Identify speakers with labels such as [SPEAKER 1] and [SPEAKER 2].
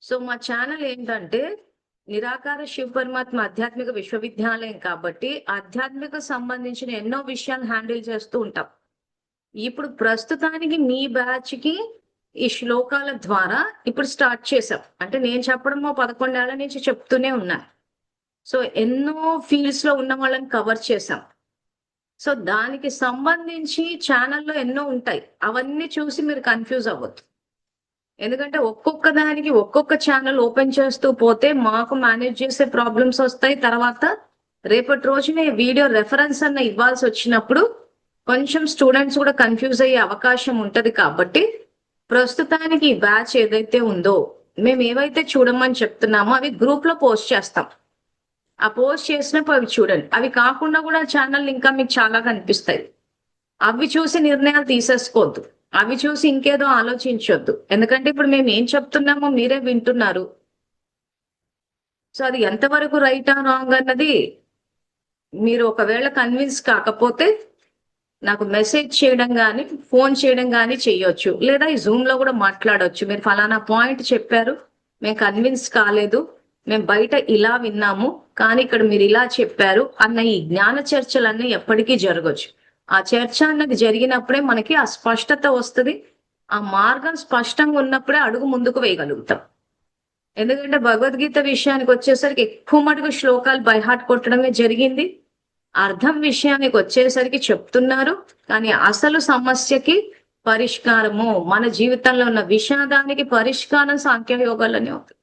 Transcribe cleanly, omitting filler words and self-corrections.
[SPEAKER 1] So మా channel ఏంటంటే నిరాకార శివ పరమాత్మ ఆధ్యాత్మిక విశ్వవిద్యాలయం కాబట్టి ఆధ్యాత్మిక సంబంధించిన ఎన్నో విషయాలు హ్యాండిల్ చేస్తూ ఉంటాం. ఇప్పుడు ప్రస్తుతానికి మీ బ్యాచ్ కి ఈ శ్లోకాల ద్వారా ఇప్పుడు స్టార్ట్ చేసాం. అంటే నేను చెప్పడమో 11 ఏళ్ల నుంచి చెప్తూనే ఉన్నా. సో ఎన్నో ఫీల్డ్స్ లో ఉన్న వాళ్ళని కవర్ చేసాం. సో దానికి సంబంధించి ఛానల్లో ఎన్నో ఉంటాయి. అవన్నీ చూసి మీరు కన్ఫ్యూజ్ అవ్వద్దు. ఎందుకంటే ఒక్కొక్క దానికి ఒక్కొక్క ఛానల్ ఓపెన్ చేస్తూ పోతే మాకు మేనేజ్ చేసే ప్రాబ్లమ్స్ వస్తాయి. తర్వాత రేపటి రోజున వీడియో రెఫరెన్స్ అన్న ఇవ్వాల్సి వచ్చినప్పుడు కొంచెం స్టూడెంట్స్ కూడా కన్ఫ్యూజ్ అయ్యే అవకాశం ఉంటది. కాబట్టి ప్రస్తుతానికి ఈ బ్యాచ్ ఏదైతే ఉందో మేము ఏవైతే చూడమని చెప్తున్నామో అవి గ్రూప్ లో పోస్ట్ చేస్తాం. ఆ పోస్ట్ చేసినప్పుడు అవి చూడండి. అవి కాకుండా కూడా ఛానల్ ఇంకా మీకు చాలా కనిపిస్తాయి. అవి చూసి నిర్ణయాలు తీసేసుకోవద్దు. అవి చూసి ఇంకేదో ఆలోచించొద్దు. ఎందుకంటే ఇప్పుడు మేము ఏం చెప్తున్నామో మీరే వింటున్నారు. సో అది ఎంతవరకు రైట్ ఆ రాంగ్ అన్నది మీరు ఒకవేళ కన్విన్స్ కాకపోతే నాకు మెసేజ్ చేయడం కానీ ఫోన్ చేయడం కానీ చెయ్యొచ్చు. లేదా ఈ జూమ్ లో కూడా మాట్లాడవచ్చు. మీరు ఫలానా పాయింట్ చెప్పారు, మేము కన్విన్స్ కాలేదు, మేము బయట ఇలా విన్నాము, కానీ ఇక్కడ మీరు ఇలా చెప్పారు అన్న ఈ జ్ఞాన చర్చలన్నీ ఎప్పటికీ జరగచ్చు. ఆ చర్చ అన్నది జరిగినప్పుడే మనకి ఆ స్పష్టత వస్తుంది. ఆ మార్గం స్పష్టంగా ఉన్నప్పుడే అడుగు ముందుకు వేయగలుగుతాం. ఎందుకంటే భగవద్గీత విషయానికి వచ్చేసరికి ఎక్కువ మటుకు శ్లోకాలు బైహార్ట్ కొట్టడమే జరిగింది. అర్థం విషయానికి వచ్చేసరికి చెప్తున్నారు, కానీ అసలు సమస్యకి పరిష్కారము మన జీవితంలో ఉన్న విషాదానికి పరిష్కారం సాంఖ్య యోగాల్లోనే అవుతుంది.